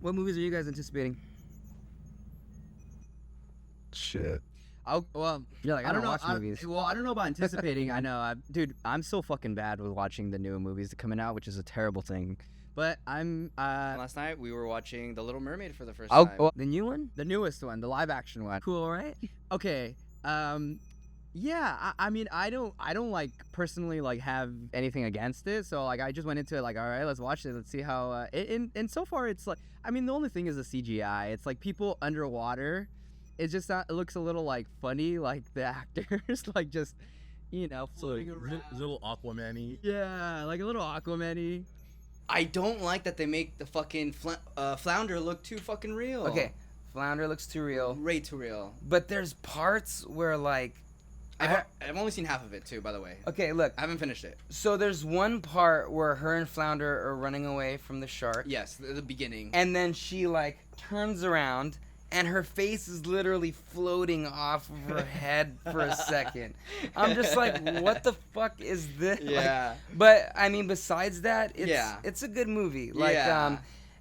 What movies are you guys anticipating? Shit. I don't know. watch movies. I don't know about anticipating. I know, dude. I'm so fucking bad with watching the new movies coming out, which is a terrible thing. But I'm. Last night we were watching The Little Mermaid for the first time. The new one, the newest one, the live action one. Cool, right? Okay. Yeah. I mean, I don't like personally like have anything against it. So like, I just went into it like, all right, let's watch it. Let's see how. And so far, it's like, I mean, the only thing is the CGI. It's like people underwater. It's just not, it looks a little like funny, like the actors, like just, floating around. Little Aquaman-y. Yeah, like a little Aquaman-y. I don't like that they make the fucking flounder look too fucking real. Okay, flounder looks too real. Way too real. But there's parts where like... I've only seen half of it too, by the way. Okay, look. I haven't finished it. So there's one part where her and Flounder are running away from the shark. Yes, the beginning. And then she like turns around and her face is literally floating off of her head for a second. I'm just like, what the fuck is this? Yeah. But I mean, besides that, it's a good movie. Like,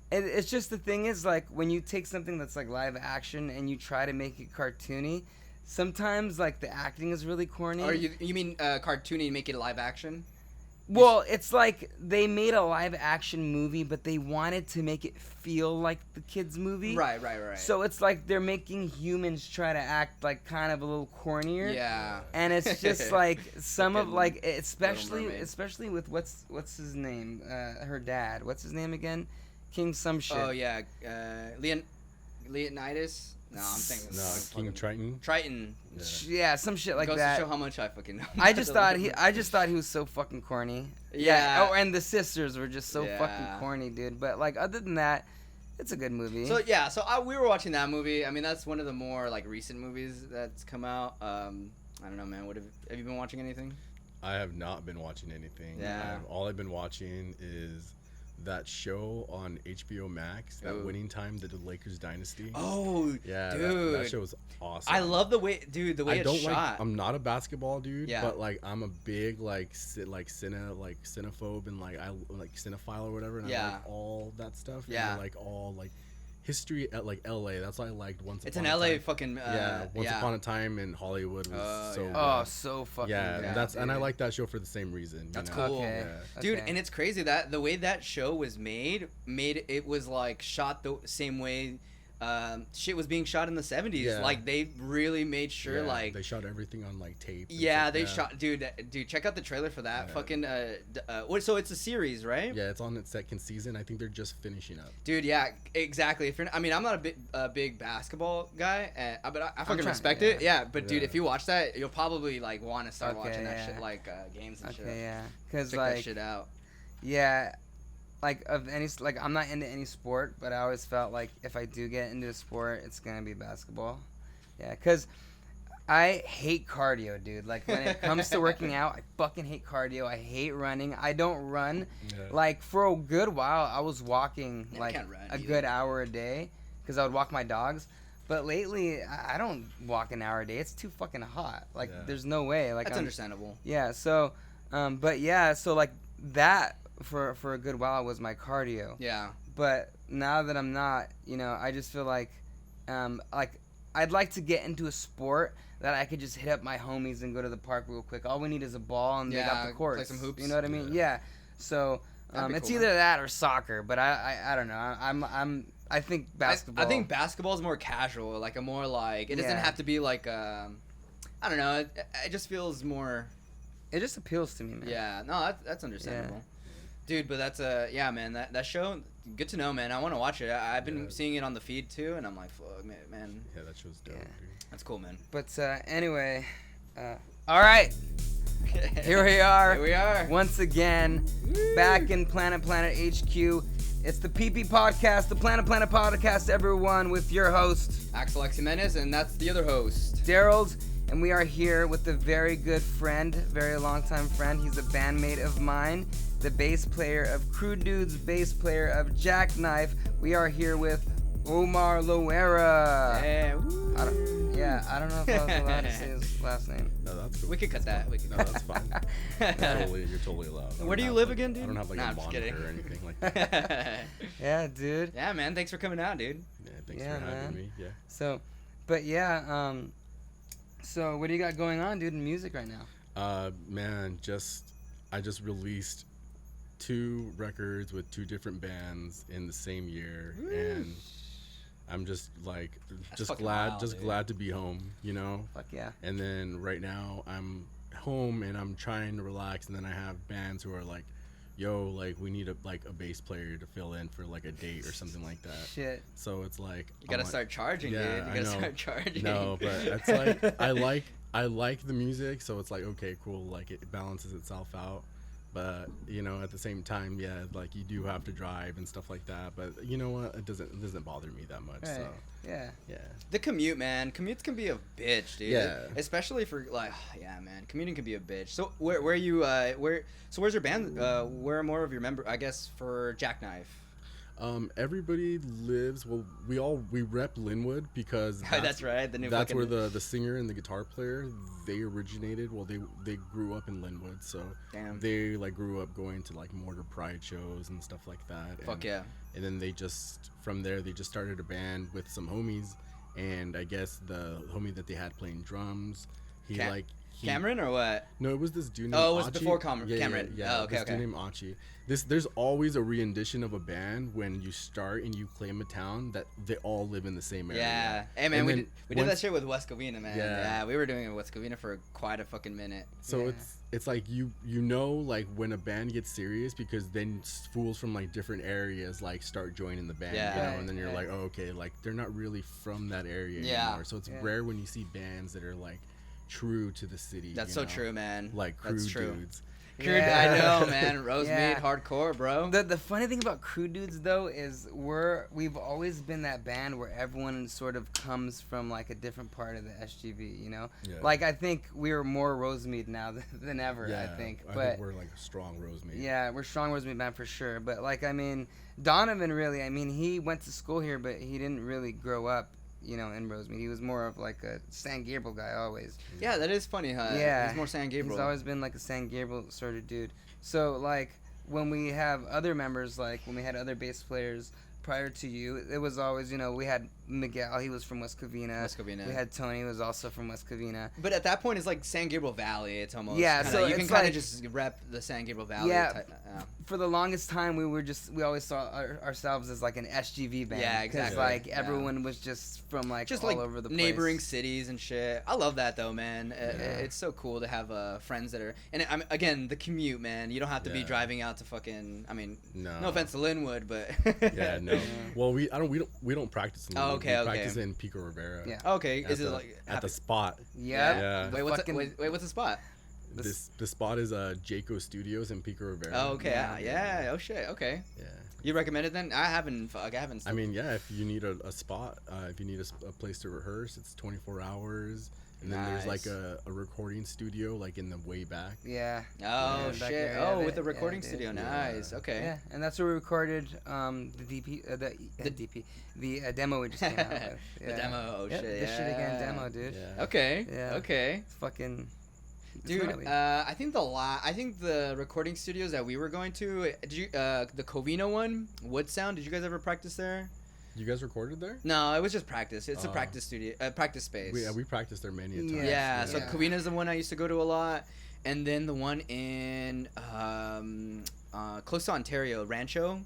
it's just the thing is like when you take something that's like live action and you try to make it cartoony, sometimes like the acting is really corny. Or you mean cartoony and make it live action? Well, it's like they made a live action movie, but they wanted to make it feel like the kids' movie. Right. So it's like they're making humans try to act like kind of a little cornier. Yeah. And it's just like some of like especially with what's his name? Her dad. What's his name again? King some shit. Oh yeah. Leonidas. No, I'm thinking. No, King Triton. Triton. Yeah, some shit like Goes that. to show how much I fucking know. I just thought he was so fucking corny. Yeah. Oh, and the sisters were just so fucking corny, dude. But like other than that, it's a good movie. So we were watching that movie. I mean, that's one of the more like recent movies that's come out. I don't know, man. Have you been watching anything? I have not been watching anything. Yeah. All I've been watching is that show on HBO Max, that Winning Time, the Lakers Dynasty. Oh, yeah, dude, that show was awesome. I love the way it's shot. I'm not a basketball dude, yeah. but like I'm a big cinephobe and like I like cinephile or whatever, and I like all that stuff. Yeah, and like all like history at like LA. That's what I liked. Once it's upon an a LA time. fucking Once upon a time in Hollywood was so good. Oh, so fucking good. That's and I like that show for the same reason. That's cool. Okay. Yeah. Dude, and it's crazy that the way that show was made it was like shot the same way shit was being shot in the 70s. Yeah. Like they really made sure like they shot everything on like tape. Yeah, they shot dude, check out the trailer for that. Fucking so it's a series, right? Yeah, it's on its second season. I think they're just finishing up. Dude, yeah, exactly. I'm not a big basketball guy, but I fucking respect it. Yeah, but dude, if you watch that, you'll probably like want to start watching that shit, like games and shit. Okay, yeah, because check like that shit out. Yeah, like of any like I'm not into any sport, but I always felt like if I do get into a sport, it's gonna be basketball. Yeah, because I hate cardio, dude. Like when it comes to working out, I fucking hate cardio. I hate running. I don't run. Yeah. Like for a good while, I was walking like a either. good hour a day because I would walk my dogs. But lately, I don't walk an hour a day. It's too fucking hot. Like there's no way. Like that's understandable. Yeah. So, but yeah. So like that for a good while was my cardio. Yeah. But now that I'm not, I just feel like I'd like to get into a sport that I could just hit up my homies and go to the park real quick. All we need is a ball and they got the courts. Play some hoops. You know what I mean? Yeah. So it's either that or soccer. But I don't know. I think basketball. I think basketball is more casual, like a more like it doesn't have to be like I don't know. It just feels more. It just appeals to me, man. Yeah. No, that's understandable. Yeah. Dude, but that's man, that show, good to know, man. I want to watch it. I've been seeing it on the feed too, and I'm like, fuck, man. Yeah, that show's dope, dude. That's cool, man. But anyway, all right. Here we are. Here we are. Once again, back in Planet HQ. It's the PP Podcast, the Planet Podcast, everyone, with your host, AXEL Jimenez, and that's the other host, DARYLD. And we are here with a very good friend, very long-time friend. He's a bandmate of mine, the bass player of Crude Dudes, bass player of Jack-Knife. We are here with Omar Loera. Yeah. Yeah, I don't know if I was allowed to say his last name. No, that's cool. We could cut that. We could. No, that's fine. You're totally allowed. Where do you live again, dude? I don't have like Nah, a I'm just monitor kidding. or anything like that. Yeah, dude. Yeah, man. Thanks for coming out, dude. Yeah, thanks Yeah, for having man. me. Yeah. So, but yeah, so what do you got going on, dude, in music right now? Man, I just released 2 records with 2 different bands in the same year, and I'm just like, fucking wild, dude. glad to be home, you know. Fuck yeah. And then right now I'm home and I'm trying to relax, and then I have bands who are like, yo, like we need a bass player to fill in for like a date or something like that. Shit. So it's like You gotta start charging, dude. You gotta start charging. No, but it's like I like the music, so it's like, okay, cool, like it balances itself out. But you know, at the same time, yeah, like you do have to drive and stuff like that. But you know what? It doesn't bother me that much. Right. So Yeah. yeah. The commute, man. Commutes can be a bitch, dude. Yeah. Especially for like, yeah, man. Commuting can be a bitch. So where's your band? Where are more of your members? I guess for Jack-Knife. Everybody lives. Well, we rep Linwood because That's right. The new. that's fucking, where the singer and the guitar player, they originated. Well, they grew up in Linwood, so Damn. they like grew up going to like Mortar Pride shows and stuff like that. Fuck yeah. And then from there they just started a band with some homies, and I guess the homie that they had playing drums, Cameron or what? No, it was this dude named Oh, it was Achi. before Cameron. Yeah. Oh, okay, this dude named Achi. There's always a rendition of a band when you start and you claim a town that they all live in the same area. Yeah. Hey man, And we then did that shit with West Covina, man. Yeah. Yeah, we were doing it with West Covina for quite a fucking minute. So Yeah. it's like you know like when a band gets serious, because then fools from like different areas like start joining the band, Yeah. you know, Right, and then you're right. like, oh, okay, like they're not really from that area Yeah. anymore. So it's Yeah. rare when you see bands that are like true to the city. That's you so know? true, man. Like That's Crude true. Dudes. Crude, Yeah. I know, man. Rose Yeah. meat, hardcore, bro. The funny thing about Crude Dudes though is we've always been that band where everyone sort of comes from like a different part of the SGV, you know. Yeah. Like I think we're more Rosemead now than ever. Yeah, I think, I but think we're like a strong Rosemead. yeah, we're strong Rosemead band for sure. But like I mean, Donovan really, I mean, he went to school here, but he didn't really grow up, you know, in Rosemead. He was more of like a San Gabriel guy always. Yeah, that is funny, huh? Yeah, He's more San Gabriel. He's always been like a San Gabriel sort of dude. So like when we have other members, like when we had other bass players prior to you, it was always, you know, we had Miguel, he was from West Covina. West Covina. We had Tony, who was also from West Covina. But at that point, it's like San Gabriel Valley. It's almost Yeah, kinda, so you can it's kind of like- just rep the San Gabriel Valley. Yeah. type- For the longest time, we always saw ourselves as like an SGV band. Yeah, Because exactly. like Yeah. everyone was just from like just all like over the neighboring place. cities and shit. I love that though, man. Yeah. It's so cool to have friends that are. And I mean, again, the commute, man. You don't have to be Yeah. driving out to fucking. I mean, No. no offense to Linwood, but. Yeah, no. Well, we don't practice in Oh, Linwood. okay, We practice okay. in Pico Rivera. Yeah. Okay, At is it the- like at the spot? Yep. Yeah. Wait, what's Fucking- wait, what's the spot? The spot is Jaco Studios in Pico Rivera. Oh, okay, Yeah. yeah. Oh shit, okay. Yeah. You recommend it then? I haven't. I mean, yeah. If you need a spot, if you need a place to rehearse, it's 24 hours. And then there's like Nice. a recording studio like in the way back. Yeah. Oh Yeah, back shit! there, Oh, yeah, with the yeah, recording dude. studio. Yeah. Nice. Okay. Yeah, and that's where we recorded the demo we just came out with. The Yeah. demo. Oh Yep, shit. the shit again yeah. demo, dude. Yeah. Okay. Yeah. Okay. It's fucking. it's Dude, gnarly. I think the recording studios that we were going to, did you the Covina one, Wood Sound? Did you guys ever practice there? You guys recorded there? No, it was just practice. It's a Oh. practice studio, practice space. We practiced there many a Yeah. times. Yeah, so Yeah. Covina's the one I used to go to a lot, and then the one in close to Ontario, Rancho.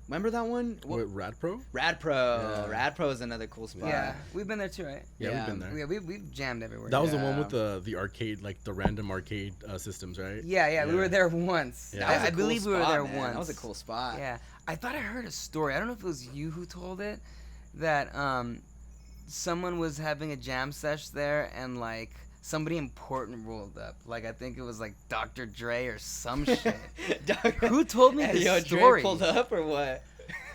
Remember that one? What, Rad Pro? Rad Pro. Yeah. Rad Pro is another cool spot. Yeah, we've been there too, right? Yeah, Yeah. we've been there. We've jammed everywhere. That was the Yeah. one with the arcade, like the random arcade systems, right? Yeah, we Yeah. were there once. Yeah. That was I a cool believe we were there spot, man. once. That was a cool spot. Yeah, I thought I heard a story. I don't know if it was you who told it, that someone was having a jam sesh there and like somebody important rolled up. Like I think it was like Dr. Dre or some shit. Who told me this Yo, story? Dre pulled up or what?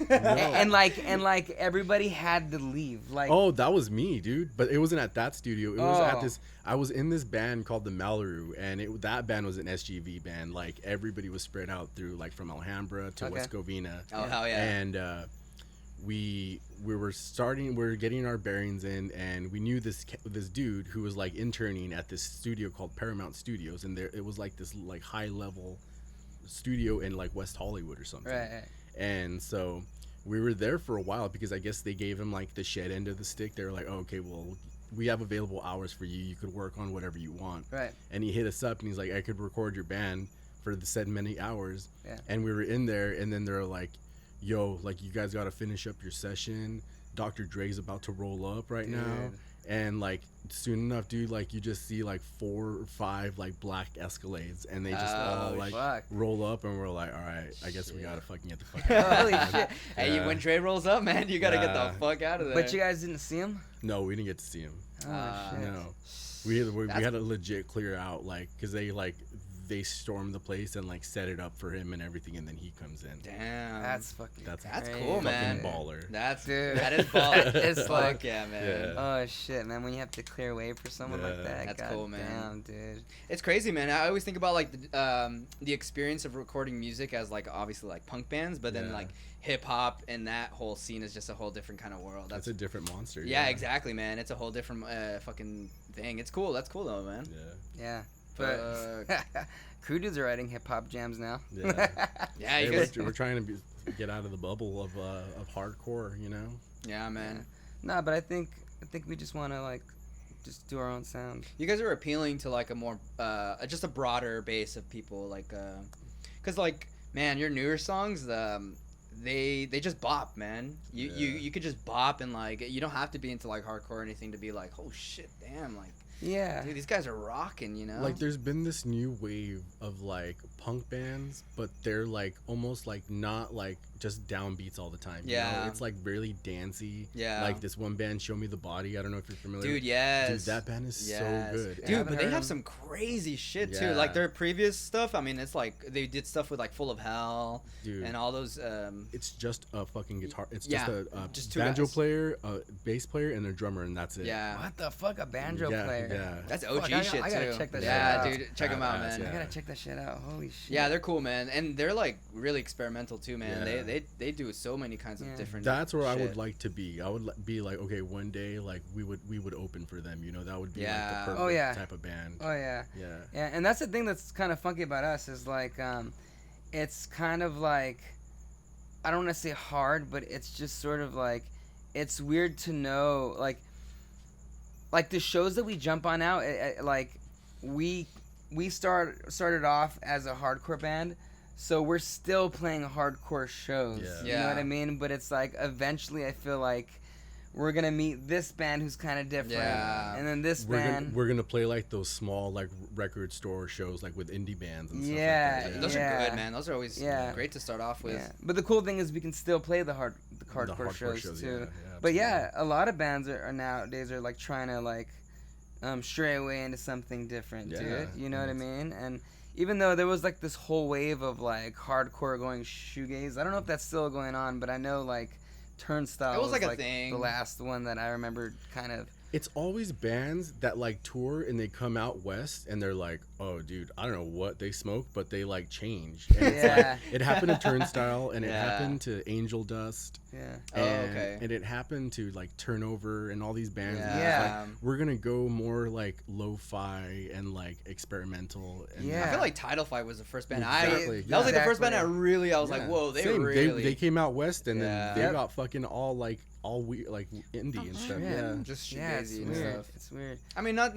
and like everybody had to leave. Like Oh, that was me, dude. But it wasn't at that studio. It was at Oh. this. I was in this band called the Mallaroo, and that band was an SGV band. Like everybody was spread out through, like from Alhambra to Okay. West Covina. Oh hell yeah. And we were getting our bearings in, and we knew this dude who was like interning at this studio called Paramount Studios, and it was like this like high level studio in like West Hollywood or something. Right. And so we were there for a while because I guess they gave him like the shed end of the stick. They were like, oh, okay, well, we have available hours for you. You could work on whatever you want. Right. And he hit us up and he's like, I could record your band for the said many hours. Yeah. And we were in there, and then they're like, yo, like, you guys got to finish up your session. Dr. Dre's about to roll up right now. And like soon enough, dude, like you just see like 4 or 5 like black Escalades, and they just all like roll up, and we're like, all right, I guess we gotta fucking get the fuck out. Holy shit. Hey, when Dre rolls up, man, you gotta get the fuck out of there. But you guys didn't see him? No, we didn't get to see him. Oh shit. No, we had to legit clear out, like, because they stormed the place and like set it up for him and everything, and then he comes in. Damn, That's fucking that's crazy. cool, man. Fucking baller. That Dude. is baller. It's Fuck like, yeah, man. Yeah. oh shit, man, when you have to clear way for someone like that. That's God cool, man. Damn, dude. It's crazy, man. I always think about like the experience of recording music as like obviously like punk bands, but then like hip hop and that whole scene is just a whole different kind of world. That's a different monster. Yeah, exactly, man. It's a whole different fucking thing. It's cool. That's cool though, man. Yeah. But Crude Dudes are writing hip hop jams now. Yeah. Yeah, you Hey, guys. we're trying to get out of the bubble of hardcore, you know. Yeah, man. Nah, but I think we just want to like just do our own sound. You guys are appealing to like a more just a broader base of people, like cause like, man, your newer songs, they just bop, man. You could just bop, and like you don't have to be into like hardcore or anything to be like, oh shit, damn, like, Yeah. dude, these guys are rocking, you know. Like, there's been this new wave of like punk bands, but they're like almost like not like just downbeats all the time. You know? It's like really dancey. Yeah. Like this one band, Show Me the Body. I don't know if you're familiar. Dude, yes. Dude, that band is so good. Dude, but they heard have 'em. some crazy shit too. Yeah. Like their previous stuff, I mean, it's like they did stuff with like Full of Hell, Dude, and all those. it's just a fucking guitar. It's Yeah, just a just two banjo guys. player, a bass player, and a drummer, and that's it. Yeah. What the fuck, a banjo player? Yeah. That's OG Fuck, shit I gotta too. check that yeah, shit out. dude, check them out, man. Yeah. I gotta check that shit out. Holy shit. Yeah, they're cool, man, and they're like really experimental too, man. Yeah. They do so many kinds of different. That's where I shit. would like to be. I would be like, okay, one day, like we would open for them. You know, that would be like Yeah. the Oh, perfect yeah. type of band. Oh yeah. Yeah. Yeah, and that's the thing that's kind of funky about us is like, it's kind of like, I don't want to say hard, but it's just sort of like, it's weird to know, like the shows that we jump on now, like we started off as a hardcore band, so we're still playing hardcore shows. Yeah. You know what I mean? But it's like eventually I feel like we're gonna meet this band who's kind of different, and then this band. We're gonna play like those small like record store shows like with indie bands and stuff Yeah, like that. Those are good, man. Those are always great to start off with. Yeah. But the cool thing is we can still play the hardcore shows too. But yeah, a lot of bands are nowadays are like trying to like stray away into something different, dude. You know what I mean? And even though there was like this whole wave of like hardcore going shoegaze, I don't know if that's still going on, but I know like Turnstile It was like a like thing. the last one that I remember kind of. It's always bands that like tour and they come out west and they're like, oh dude, I don't know what they smoke, but they like change. And it's like, it happened to Turnstile, and it happened to Angel Dust. Yeah. And it happened to like Turnover and all these bands. Yeah. And it's like, we're gonna go more like lo-fi and like experimental. And I feel like Title Fight was the first band. Exactly. That was like the first band I Exactly. was like, whoa, they Same. really. They came out west and Yeah. then they got fucking all weird, like indie and stuff. Yeah. just Yeah, it's shoegazy and weird. stuff. It's weird. I mean, not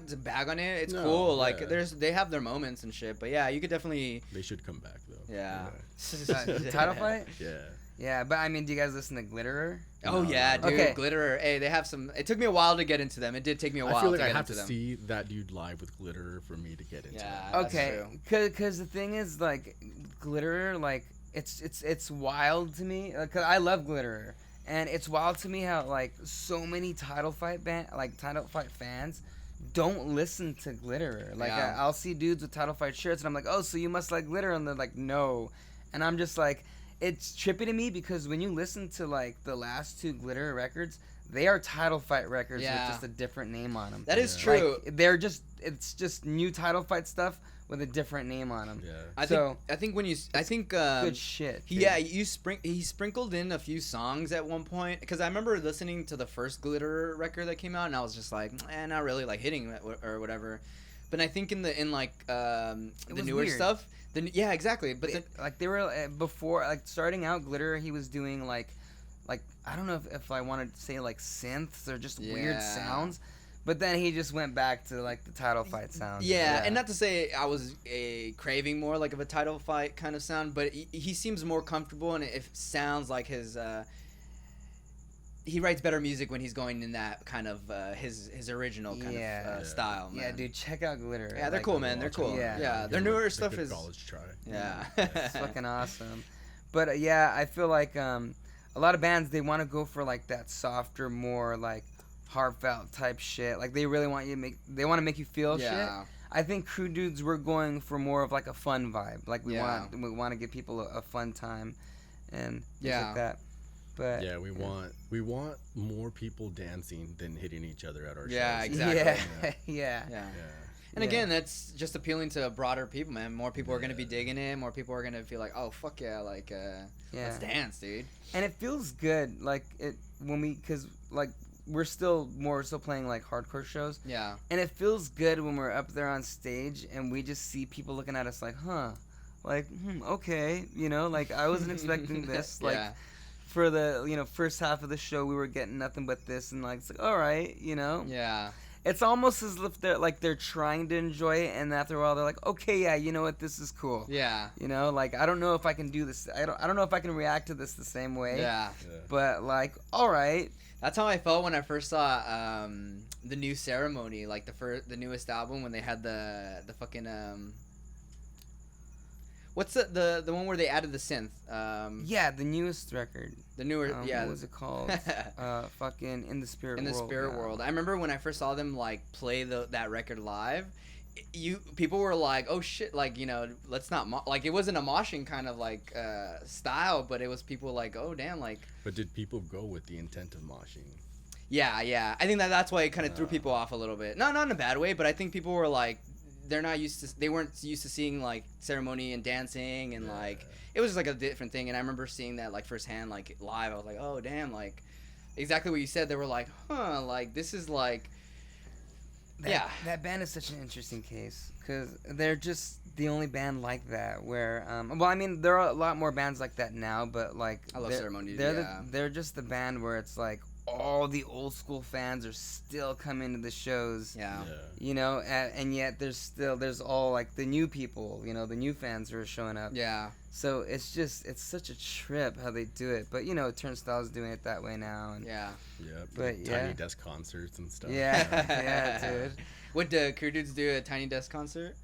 to bag on it. It's No, cool. Like yeah. they have their moments and shit. But yeah, you could definitely. They should come back though. Yeah. Title Fight? Yeah. Yeah, but I mean, do you guys listen to Glitterer? Oh yeah, dude. Okay. Glitterer. Hey, they have some. It took me a while to get into them. It did take me a while I feel like to I get have into to them. see that dude live with Glitter for me to get into Yeah. it. That's Okay, true. because the thing is, like, Glitterer, like, it's wild to me. Cause I love Glitterer, and it's wild to me how like so many Title Fight fans don't listen to Glitterer. Like, Yeah. I'll see dudes with Title Fight shirts, and I'm like, oh, so you must like Glitter, and they're like, no, and I'm just like, it's trippy to me because when you listen to like the last 2 Glitterer records, they are Title Fight records with just a different name on them. That is true. Like, it's just new Title Fight stuff with a different name on them. Yeah. I think when you Good shit. he sprinkled in a few songs at one point, because I remember listening to the first Glitter record that came out, and I was just like, not really like hitting it or whatever. But I think in the newer weird. stuff, yeah, exactly. But like they were before, like starting out, Glitter, he was doing like I don't know if I wanted to say like synths or just weird sounds. But then he just went back to like the title fight sound. Yeah, and not to say I was craving more like of a title fight kind of sound, but he seems more comfortable, and it sounds like his. He writes better music when he's going in that kind of his original kind of style. Man. Yeah, dude, check out Glitter. Yeah, they're cool, man. They're cool. Yeah, their newer stuff is. College try. Yeah, it's fucking awesome. But yeah, I feel like a lot of bands, they want to go for like that softer, more like heartfelt type shit. Like they really want you to they want to make you feel shit. I think Crude Dudes, we're going for more of like a fun vibe. Like we want to give people a fun time and things like that. But yeah, we want more people dancing than hitting each other at our shows. Yeah, exactly. Yeah. And again, that's just appealing to broader people, man. More people are gonna be digging it. More people are gonna feel like, oh fuck yeah, like let's dance, dude. And it feels good, like because like we're still playing like hardcore shows. Yeah. And it feels good when we're up there on stage and we just see people looking at us like, like okay, like I wasn't expecting this. Like for the first half of the show we were getting nothing but this, and like it's like all right, Yeah. It's almost as if they're trying to enjoy it, and after a while they're like, okay, yeah, you know what, this is cool. Yeah. Like I don't know if I can do this. I don't know if I can react to this the same way. Yeah. But like, all right. That's how I felt when I first saw the new Ceremony, like the newest album, when they had the fucking what's the one where they added the synth? Yeah, the newest record. The newer, what was it called? Fucking In the Spirit World. In the Spirit World. I remember when I first saw them like play that record live. People were like, oh shit, like let's not like it wasn't a moshing kind of like style, but it was people like, oh damn, like. But did people go with the intent of moshing? Yeah. I think that's why it kind of threw people off a little bit. Not in a bad way, but I think people were like, they weren't used to seeing like Ceremony and dancing and like it was just like a different thing. And I remember seeing that like firsthand, like live. I was like, oh damn, like exactly what you said. They were like, like this is like. That band is such an interesting case because they're just the only band like that. Where, well, I mean, there are a lot more bands like that now, but like I love Ceremony. They're just the band where it's like all the old school fans are still coming to the shows. And yet there's all like the new people, the new fans who are showing up. Yeah. So it's such a trip how they do it, but Turnstile's doing it that way now. And but Tiny Desk concerts and stuff. Yeah, dude. Would the Crude Dudes do a Tiny Desk concert?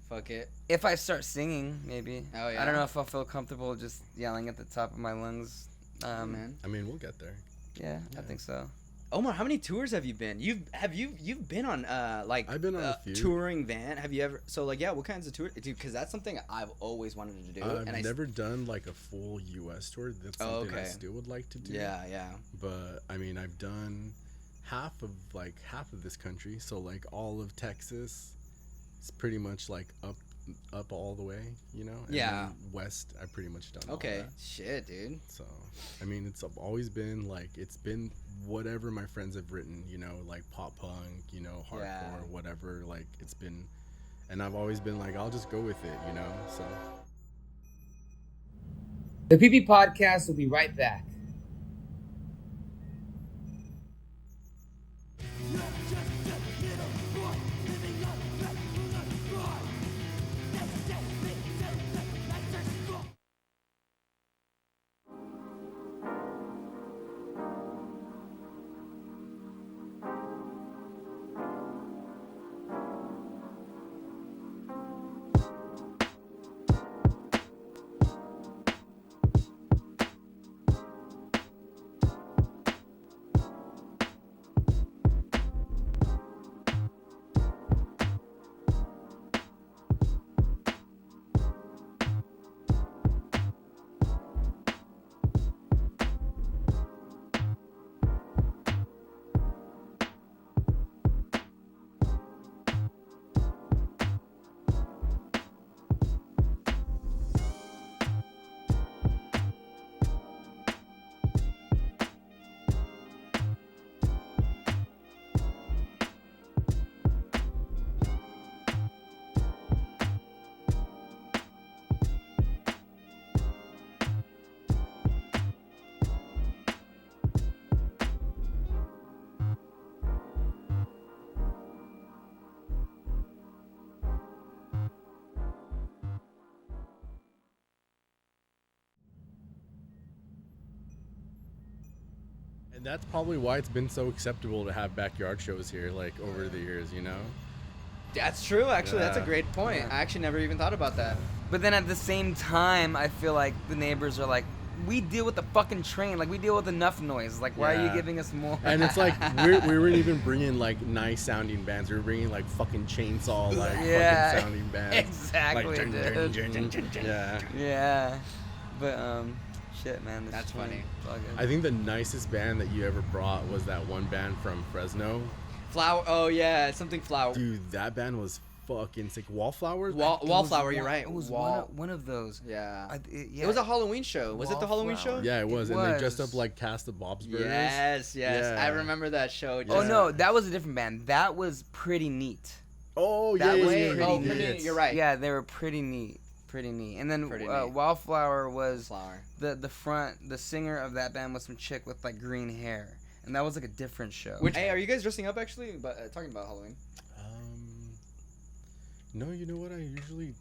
Fuck it. If I start singing, maybe. Oh yeah. I don't know if I'll feel comfortable just yelling at the top of my lungs. Man. I mean, we'll get there. Yeah, I think so. Omar, how many tours have you been? You've been on I've been on a few touring van. Have you ever? So like what kinds of tours? Dude, because that's something I've always wanted to do. I've never done like a full U.S. tour. That's something I still would like to do. Yeah. But I mean, I've done half of this country. So like all of Texas, it's pretty much like up all the way, And then west, I've pretty much done all that. Shit, dude. So, I mean, it's always been it's been whatever my friends have written, like pop punk, hardcore, whatever, like it's been, and I've always been like, I'll just go with it, so. The PP Podcast will be right back. And that's probably why it's been so acceptable to have backyard shows here, like over the years, you know? That's true. Actually, that's a Yeah. great point. Yeah. I actually never even thought about that. But then at the same time, I feel like the neighbors are like, we deal with the fucking train. Like, we deal with enough noise. Like, why are you Yeah. giving us more? And it's like we weren't even bringing like nice sounding bands. We were bringing like fucking chainsaw like Yeah. fucking sounding bands. Exactly, Like, dun, dude. dun, dun, dun, dun. Yeah. Yeah. But, shit, man. this That's train, funny. it's all good. I think the nicest band that you ever brought was that one band from Fresno. Flower. Oh yeah, something flower. Dude, that band was fucking sick. Wallflowers? Wallflower. You're right. It was Wall. one of those. Yeah. Yeah. It was a Halloween show. Was it the Halloween show? Wallflower. Yeah, it was. And they dressed was. up like Cast of Bob's Burgers. Yes. Yeah. I remember that show. Oh just- no, that was a different band. That was Pretty Neat. Oh, That yeah, was yeah, pretty Oh, neat. pretty, you're right. Yeah, they were pretty neat. Pretty neat. And then Pretty neat. Wallflower was Flower. the singer of that band was some chick with like green hair, and that was like a different show. Hey, are you guys dressing up actually? But talking about Halloween. No, you know what? I usually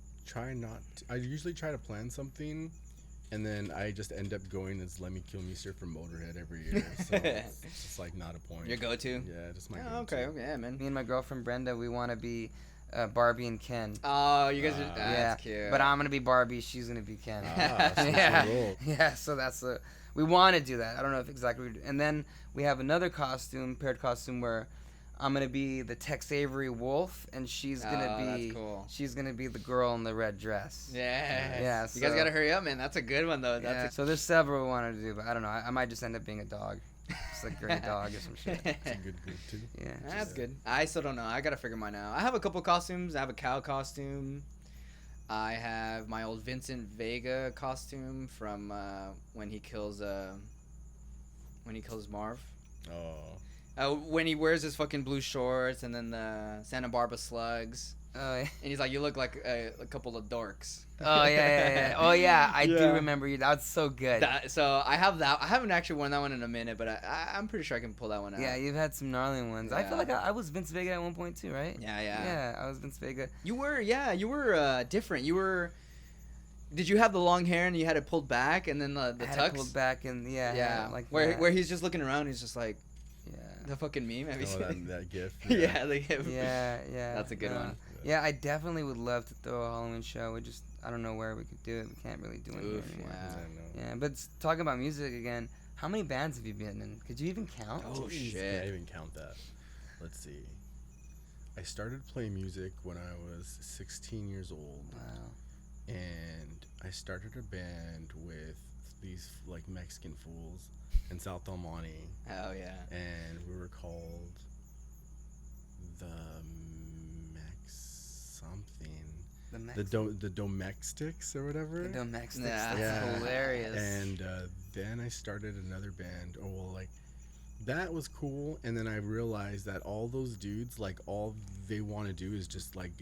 try to plan something, and then I just end up going as Lemmy Kilmister from Motorhead every year. So it's just like not a point. Your go-to. Yeah, just my Oh, go-to. okay. Okay. Yeah, man. Me and my girlfriend Brenda, we want to be Barbie and Ken. Oh, you guys are. Yeah, That's cute. But I'm gonna be Barbie. She's gonna be Ken. Ah, so Yeah. cool. Yeah, so that's we want to do that. I don't know if exactly. And then we have another paired costume where I'm gonna be the Tex Avery wolf, and she's gonna Oh, be that's cool. she's gonna be the girl in the red dress. Yeah. Yeah, You guys so- gotta hurry up, man. That's a good one though. Yeah, That's so there's several we wanted to do, but I don't know. I might just end up being a dog, just like a gray dog or some shit. It's a good group too. Yeah. That's good. I still don't know. I gotta figure mine out. I have a couple costumes. I have a cow costume. I have my old Vincent Vega costume from when he kills Marv. Oh, When he wears his fucking blue shorts and then the Santa Barbara slugs, Oh yeah. and he's like, "You look like a couple of dorks." Oh yeah. Oh yeah. I do Yeah. remember you. That's so good. So I have that. I haven't actually worn that one in a minute, but I'm pretty sure I can pull that one out. Yeah, you've had some gnarly ones. I feel Yeah. like I was Vince Vega at one point too, right? Yeah. Yeah, I was Vince Vega. You were different. You were. Did you have the long hair and you had it pulled back and then the I had tux? it pulled back and Yeah, like where that. where he's just looking around. He's just like Yeah. the fucking meme. Have you oh seen it? that gift. Yeah, like him. Yeah. That's a good one. Yeah, I definitely would love to throw a Halloween show. We just I don't know where we could do it. We can't really do it here Oof, anymore. yeah. I know. Yeah, but talking about music again, how many bands have you been in? Could you even count? Oh, Jeez, shit. Can't even count that. Let's see. I started playing music when I was 16 years old, Wow. and I started a band with these like Mexican fools in South El Monte, Oh yeah. and we were called the Mex something, the Domestics or whatever. The Domestics. Nah. That's Yeah. hilarious. And then I started another band. Oh well, like that was cool. And then I realized that all those dudes, like all they want to do is just like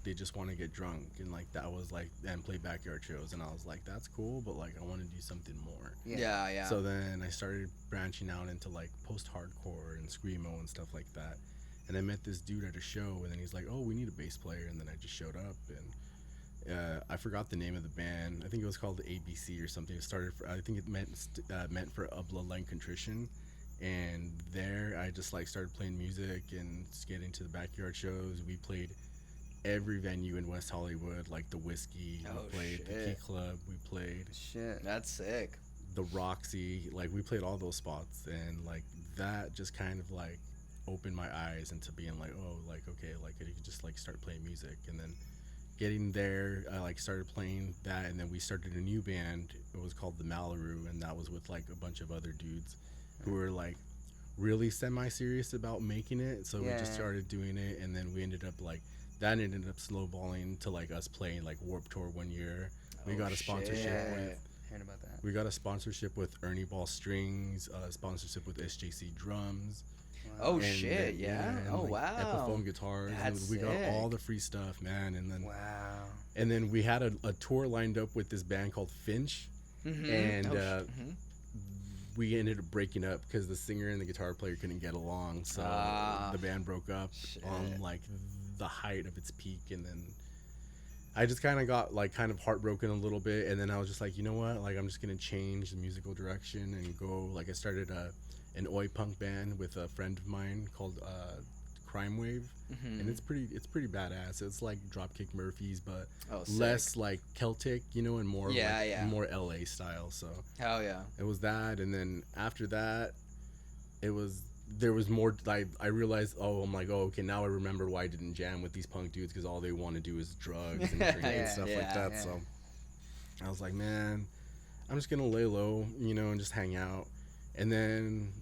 they just want to get drunk, and like that was like and play backyard shows. And I was like, that's cool, but like I want to do something more. Yeah. So then I started branching out into like post-hardcore and screamo and stuff like that. And I met this dude at a show, and then he's like, "Oh, we need a bass player." And then I just showed up, and I forgot the name of the band. I think it was called the ABC or something. It started for, I think it meant for a bloodline contrition. And there I just like started playing music and just getting to the backyard shows. We played every venue in West Hollywood, like the Whiskey. Oh, We played the Key shit. Club. We played Shit. That's sick. the Roxy. Like we played all those spots, and like that just kind of like opened my eyes into being like, oh, like okay, like I could just like start playing music. And then getting there, I like started playing that, and then we started a new band. It was called the Malaroo, and that was with like a bunch of other dudes who were like really semi-serious about making it. So we just Yeah. started doing it, and then we ended up like that ended up snowballing to like us playing like Warped Tour one year. We Oh, got a sponsorship shit. with Hearing about that. we got a sponsorship with Ernie Ball Strings, sponsorship with SJC Drums. Oh and shit, then- yeah. and, Oh like, wow. Epiphone guitars. And That's we got all sick. the free stuff, man. And then Wow. and then we had a tour lined up with this band called Finch, Mhm. and Mhm. we ended up breaking up because the singer and the guitar player couldn't get along. So Ah. the band broke up Shit. on like the height of its peak, and then I just kind of got like kind of heartbroken a little bit, and then I was just like, you know what, like I'm just gonna change the musical direction and go like I started an oi punk band with a friend of mine called Crime Wave, and it's pretty badass. It's like Dropkick Murphys, but less like Celtic, you know, and more more LA style. So hell yeah, it was that, and then after that, there was more. I realized, I'm like, okay, now I remember why I didn't jam with these punk dudes, because all they want to do is drugs and drink and stuff like that. So I was like, man, I'm just gonna lay low, you know, and just hang out. And then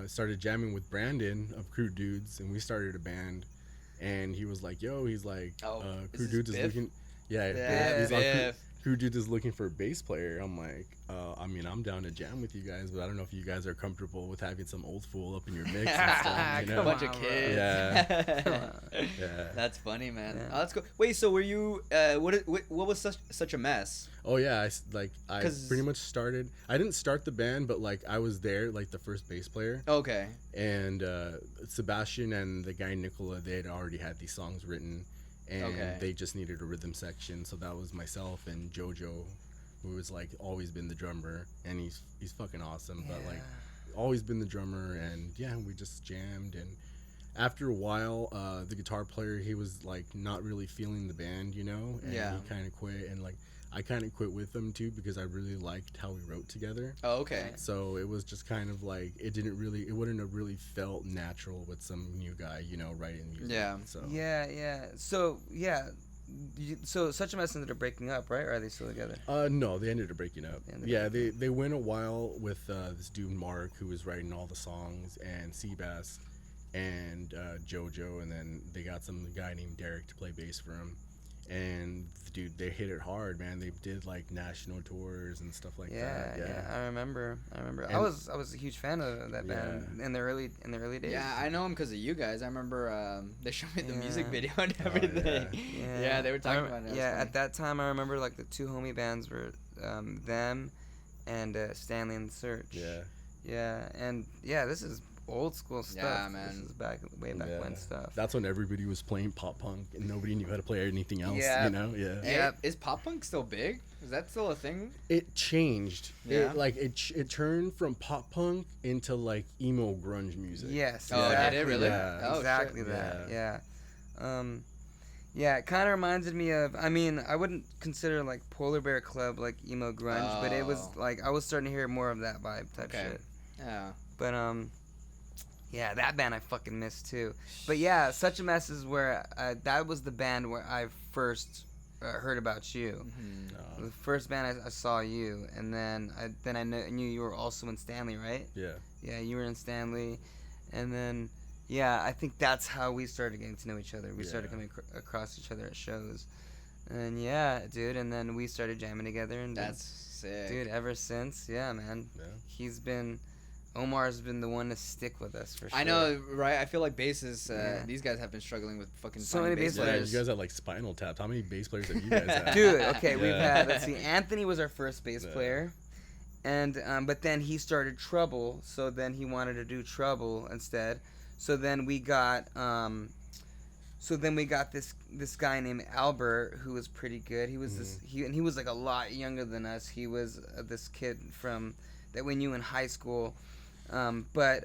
started jamming with Brandon of Crude Dudes, and we started a band. And he was like, yo, he's like, Crude Dudes is looking. Yeah, he's like, Crude Dudes is looking for a bass player. I'm like, I mean, I'm down to jam with you guys, but I don't know if you guys are comfortable with having some old fool up in your mix and stuff. You know? A bunch of kids. Yeah. That's funny, man. Yeah. Oh, that's cool. Wait, so were you? What was such a mess? Oh yeah, I pretty much started. I didn't start the band, but like I was there, like the first bass player. Okay. And Sebastian and the guy Nicola, they had already had these songs written, and they just needed a rhythm section. So that was myself and Jojo, who has like always been the drummer, and he's fucking awesome. But like always been the drummer, and we just jammed. And after a while, the guitar player, he was like not really feeling the band, you know, and he kind of quit. And like I kind of quit with them too, because I really liked how we wrote together. Oh, okay. So it was just kind of like it wouldn't have really felt natural with some new guy, you know, writing music. Yeah. So So Such a Mess ended up breaking up, right? Or are they still together? No, they ended up breaking up. They went a while with this dude Mark, who was writing all the songs, and Seabass and Jojo, and then they got some guy named Derek to play bass for him. And dude, they hit it hard, man. They did like national tours and stuff like that. Yeah, I remember. I was a huge fan of that band in the early days. Yeah, I know him because of you guys. I remember they showed me the music video and everything. Yeah, they were talking about it. Yeah, at that time I remember like the two homie bands were them and Stanley and Search. Yeah. Yeah, and this is old school stuff. Yeah, man. This is way back when stuff. That's when everybody was playing pop punk and nobody knew how to play anything else. Yeah. You know. Yeah. Hey, is pop punk still big? Is that still a thing? It changed. Yeah. It turned from pop punk into like emo grunge music. Yes. Oh, exactly did it really? Yeah. Oh, exactly shit. that. Yeah. It kind of reminded me of. I mean, I wouldn't consider like Polar Bear Club like emo grunge, but it was like I was starting to hear more of that vibe type shit. Yeah. But that band I fucking miss too. But Such a Mess is where that was the band where I first heard about you. Mm-hmm. The first band I saw you, and then I knew you were also in Stanley, right? Yeah. Yeah, you were in Stanley, and then I think that's how we started getting to know each other. We started coming across each other at shows, and dude, and then we started jamming together, and That's sick. dude, ever since, man, Yeah. Omar's been the one to stick with us for sure. I know, right? I feel like basses. These guys have been struggling with fucking So finding many bass Yeah, players. you guys have like Spinal Tap. How many bass players have you guys had? Dude, okay, we've Yeah. had, let's see, Anthony was our first bass player, and but then he started Trouble, so then he wanted to do Trouble instead. So then we got this guy named Albert, who was pretty good. He was he was like a lot younger than us. He was this kid that we knew in high school, but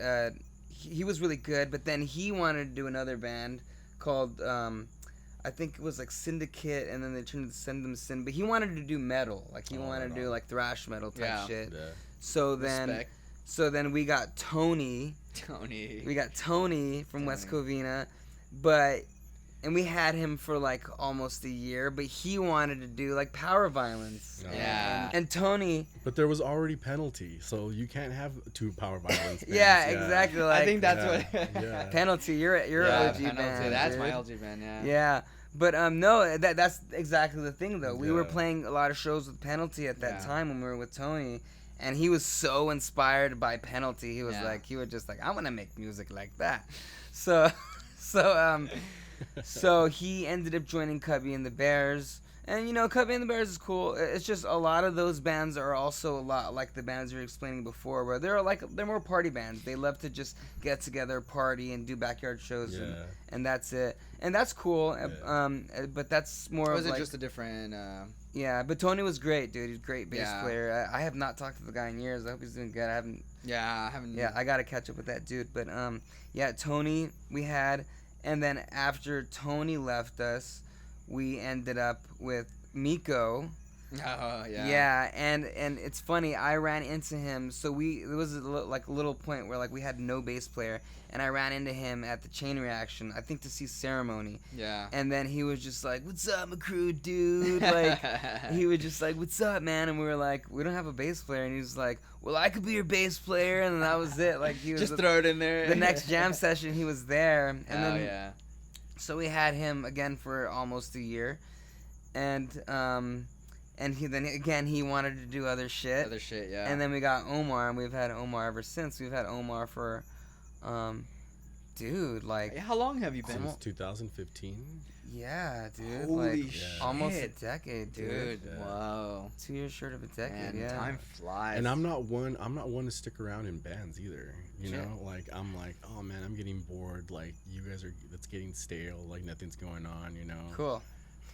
he was really good. But then he wanted to do another band called I think it was like Syndicate, and then they turned to Send Them Sin. But he wanted to do metal, like he wanted to do like thrash metal type shit. Yeah. So then we got Tony. Tony. We got Tony from Tony. West Covina, and we had him for like almost a year, but he wanted to do like power violence. No. Yeah. And Tony. But there was already Penalty, so you can't have two power violence bands. Yeah, exactly. Like, I think that's what. Yeah. Penalty. You're OG Penalty, band. that's dude. my LG band. Yeah. Yeah. But no, that's exactly the thing though. We were Yeah. playing a lot of shows with Penalty at that Yeah. time when we were with Tony, and he was so inspired by Penalty. He was he would just like, I want to make music like that. So he ended up joining Cubby and the Bears, And, you know, Cubby and the Bears is cool. It's just a lot of those bands are also a lot like the bands you were explaining before, where they're more party bands. They love to just get together, party, and do backyard shows, and that's it. And that's cool, but that's more Or was of it like... just a different... Yeah, but Tony was great, dude. He's a great bass player. I have not talked to the guy in years. I hope he's doing good. I haven't... Yeah, I got to catch up with that dude. But, yeah, Tony we had, and then after Tony left us, we ended up with Miko. Oh, yeah. Yeah, and it's funny. I ran into him. So it was a little point where like we had no bass player, and I ran into him at the Chain Reaction. I think to see Ceremony. Yeah. And then he was just like, "What's up, my Crude dude?" Like he was just like, "What's up, man?" And we were like, "We don't have a bass player." And he was like, "Well, I could be your bass player." And then that was it. Like he was just throw it in there. The next jam session, he was there. And then, yeah. So we had him again for almost a year, and he wanted to do other shit. Yeah. And then we got Omar, and we've had Omar ever since. We've had Omar for, dude, like... How long have you been? Since 2015. Yeah, dude. Holy like, shit. almost a decade, dude. Dude, wow. 2 years short of a decade, Man, yeah. time flies. And I'm not one to stick around in bands either. You Sure. know, like I'm like, oh man, I'm getting bored. Like you guys it's getting stale. Like nothing's going on. You know. Cool.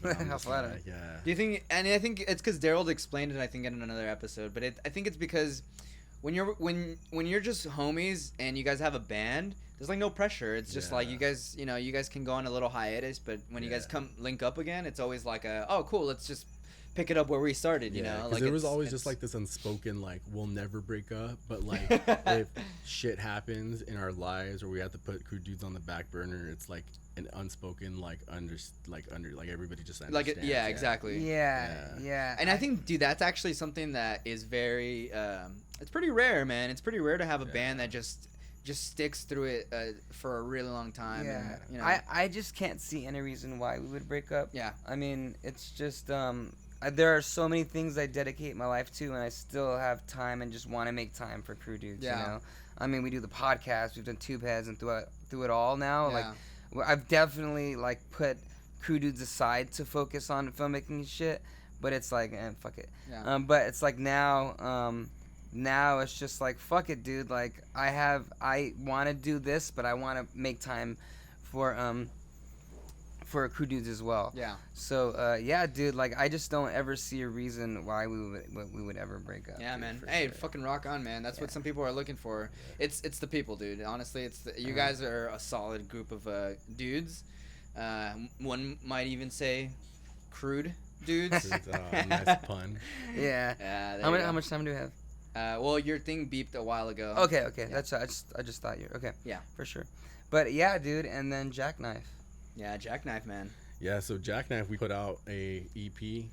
But I'm How just flattering. like, yeah. Do you think? And I think it's because DARYLD explained it. I think in another episode, but I think it's because when you're just homies and you guys have a band, there's like no pressure. It's just like you guys can go on a little hiatus, but when you guys come link up again, it's always like oh cool, let's just pick it up where we started. You know, like there was always just like this unspoken like we'll never break up, but like if shit happens in our lives or we have to put Crude Dudes on the back burner, it's like an unspoken like everybody just understands. Exactly. Yeah. And I think, dude, that's actually something that is very it's pretty rare, man. It's pretty rare to have a band that just sticks through it for a really long time. Yeah. And, you know. I just can't see any reason why we would break up. Yeah. I mean, it's just there are so many things I dedicate my life to, and I still have time and just want to make time for Crew Dudes. Yeah. You know, I mean, we do the podcast, we've done Tube Heads, and through it all now. Yeah. Like, I've definitely like put Crew Dudes aside to focus on filmmaking and shit, but it's like, fuck it. Yeah. But it's like now it's just like fuck it, dude. Like I want to do this, but I want to make time for Crew Dudes as well. Yeah. So yeah, dude. Like I just don't ever see a reason why we would ever break up. Yeah, dude, man. for Hey, sure. fucking rock on, man. That's what some people are looking for. It's the people, dude. Honestly, you guys are a solid group of dudes. One might even say crude dudes. Nice pun. Yeah. Yeah. How much time do we have? Well, your thing beeped a while ago. Okay. Yeah. That's I just thought you. Okay. Yeah. For sure. But yeah, dude. And then Jack-Knife. Yeah, Jack-Knife, man. Yeah, so Jack-Knife, we put out a EP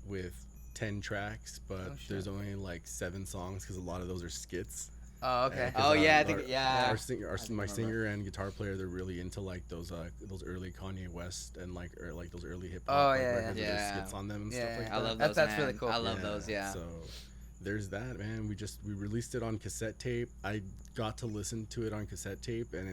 with 10 tracks, but there's only like 7 songs because a lot of those are skits. Oh, okay. Oh yeah, I think My singer and guitar player, they're really into like those early Kanye West and like those early hip hop. Oh, like, yeah, records with yeah. skits on them and Yeah, stuff like yeah. I that. love those. That's man. really cool. I love those. Yeah. So there's that, man. We released it on cassette tape. I got to listen to it on cassette tape, and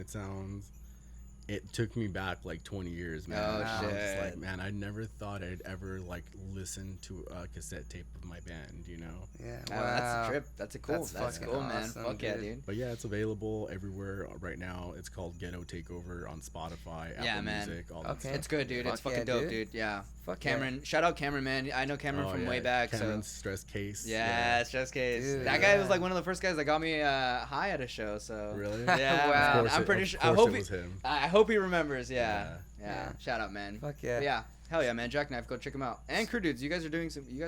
it took me back like 20 years, man. Oh, I was just shit. like, man, I never thought I'd ever like listen to a cassette tape of my band, you know? Yeah. Oh, Wow. that's a trip. That's cool. That's That's fucking cool, man. awesome, Fuck yeah, dude. dude. But yeah, it's available everywhere right now. It's called Ghetto Takeover on Spotify, Yeah, Apple man. Music, all that Okay. stuff. It's good, dude. It's Fuck fucking yeah, dope, dude. dude. Yeah. Fuck Cameron. Shout out Cameron, man. I know Cameron from way back. Cameron's So. Stress Case. Yeah, Stress Case. Dude, That guy was yeah. like one of the first guys that got me high at a show. So. Really? Yeah, Wow. man. Of I'm course pretty it- sure. of I course hope it he. was him. I hope he remembers. Yeah. Yeah. Shout out, man. Fuck yeah. But yeah. Hell yeah, man. Jack-Knife, go check him out. And Crew Dudes, you guys are all doing some good Yeah,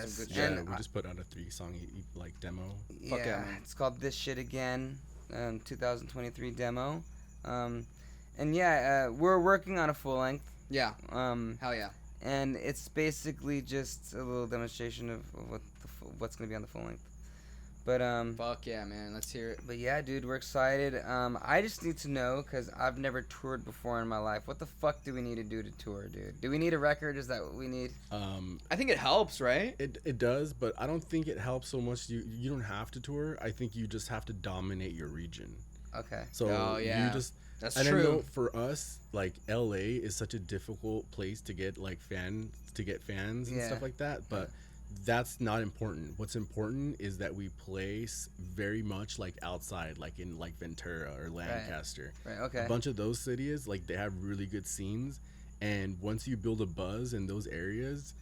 shit. And we just put out a 3-song like demo. Fuck yeah, Yeah, man. it's called This Shit Again, 2023 demo. And yeah, we're working on a full length. Yeah. Um, Hell yeah. and it's basically just a little demonstration of what's gonna be on the full length. But Fuck yeah, man. Let's hear it. but yeah, dude, we're excited. I just need to know, because I've never toured before in my life. What the fuck do we need to do to tour, dude? Do we need a record? Is that what we need? I think it helps, right? It does, but I don't think it helps so much. You don't have to tour. I think you just have to dominate your region. Okay. So Oh, yeah. you just That's and I true. know for us, like LA is such a difficult place to get like fans and Yeah. stuff like that. But that's not important. What's important is that we place very much like outside, like in like Ventura or Lancaster. Right. Okay. A bunch of those cities, like they have really good scenes, and once you build a buzz in those areas,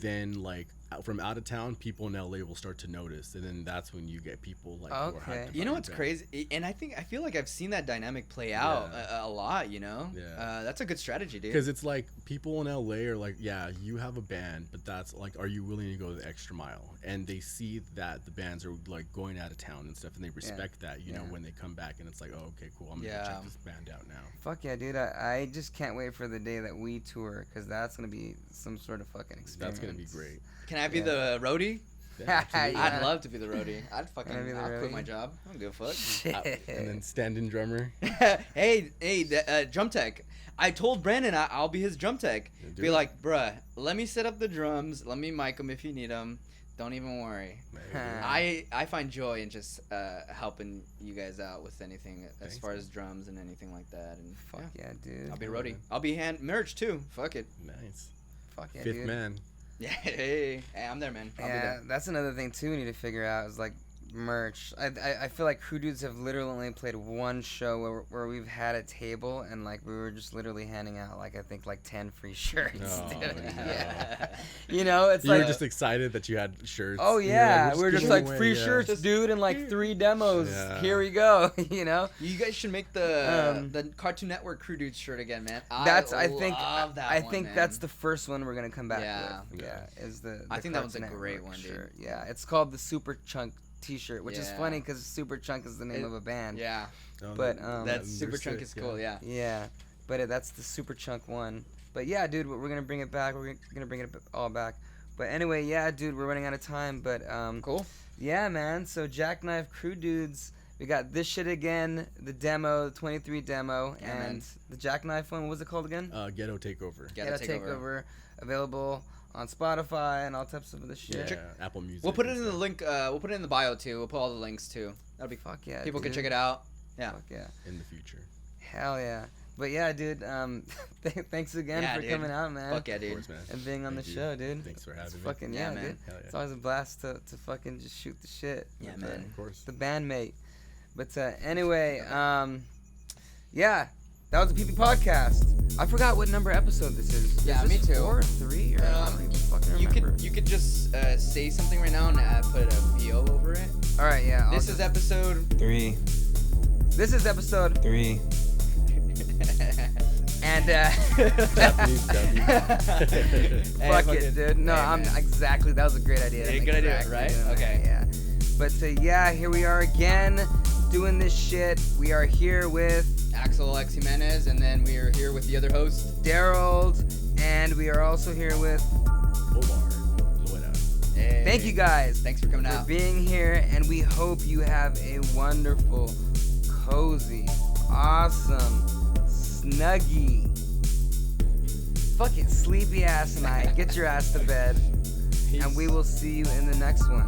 then like from out of town, people in LA will start to notice, and then that's when you get people like who are Okay. hyped You know about what's your band. crazy? And I feel like I've seen that dynamic play out Yeah. a lot, you know? Yeah. That's a good strategy, dude. Because it's like people in LA are like, yeah, you have a band, but that's like, are you willing to go the extra mile? And they see that the bands are like going out of town and stuff, and they respect that, you know, when they come back, and it's like, oh, okay, cool, I'm gonna check this band out now. Fuck yeah, dude. I just can't wait for the day that we tour, because that's going to be some sort of fucking experience. That's gonna be great. Can I be the roadie? Yeah, absolutely. Yeah. I'd love to be the roadie. I'd fucking, Wanna be the I'll quit roadie? my job. I don't give a fuck. Shit. And then stand-in drummer. hey, drum tech. I told Brandon I'll be his drum tech. Yeah, do Be it. like, bruh, let me set up the drums. Let me mic them if you need them. Don't even worry. I find joy in just helping you guys out with anything as Thanks, far man. as drums and anything like that. And Fuck yeah, dude. I'll be Cool, roadie. man. I'll be hand merch too. Fuck it. Nice. Fuck yeah, Fifth dude. man. Yeah, hey, I'm there, man. I'll be Yeah, there. that's another thing too we need to figure out is like merch. I feel like Crude Dudes have literally only played one show where we've had a table and like we were just literally handing out like I think like 10 free shirts. Oh, dude. no. Yeah. You know, it's You like were just excited that you had shirts. oh You were yeah, we're we're just giving like away, free yeah. shirts, dude, and like 3 demos. Yeah. Here we go. You know. You guys should make the Cartoon Network Crew Dudes shirt again, man. I I think that's the first one we're gonna come back Yeah. with. Yeah, is the I think that one's a Cartoon great Network one, dude. shirt. Yeah, it's called the Super Chunk T-shirt, which is Yeah. funny because Super Chunk is the name of a band. Yeah, Oh, But, no, that they're Super Chunk sick, is cool. Yeah. Yeah, but that's the Super Chunk one. But yeah, dude, we're gonna bring it back. We're gonna bring it all back. But anyway, yeah, dude, we're running out of time. But Cool. yeah, man. So Jack-Knife Crude Dudes. We got this shit again, the demo, the 23 demo, Yeah, and man. the Jack-Knife one. What was it called again? Ghetto Takeover. Gotta take over. Available on Spotify and all types of other shit. Yeah, Apple Music. We'll put it and in the stuff. link. We'll put it in the bio too. We'll put all the links too. That'll be Fuck yeah, people can dude. check it out. Yeah. Fuck yeah. in the future. Hell yeah. But yeah, dude, thanks again Yeah, for dude. coming out, man. Fuck yeah, Of dude. course, man. And being on Thank the you. show, dude. Thanks for It's having me. fucking Yeah, yeah, man. dude. Hell yeah. It's always a blast to fucking just shoot the shit. Yeah, with man. Of course. The bandmate. But anyway, yeah, that was the PP podcast. I forgot what number episode this is. Yeah, is this me too. 4 or 3 or I don't even fucking You remember. could just say something right now and put a PO over it. All right, yeah. This is episode 3, This is episode 3. and Japanese W. fuck it, dude. No, Hey, I'm man. exactly. That was a great idea. Yeah, I'm good idea, exactly right? doing that, Okay. Yeah. But yeah, here we are again, doing this shit. We are here with Axel X Jimenez, and then we are here with the other host. DARYLD, and we are also here with. OMAR LOERA. Hey. Thank you guys Thanks for coming for out. being here, and we hope you have a wonderful, cozy, awesome, snuggy, fucking sleepy ass night. Get your ass to bed, and we will see you in the next one.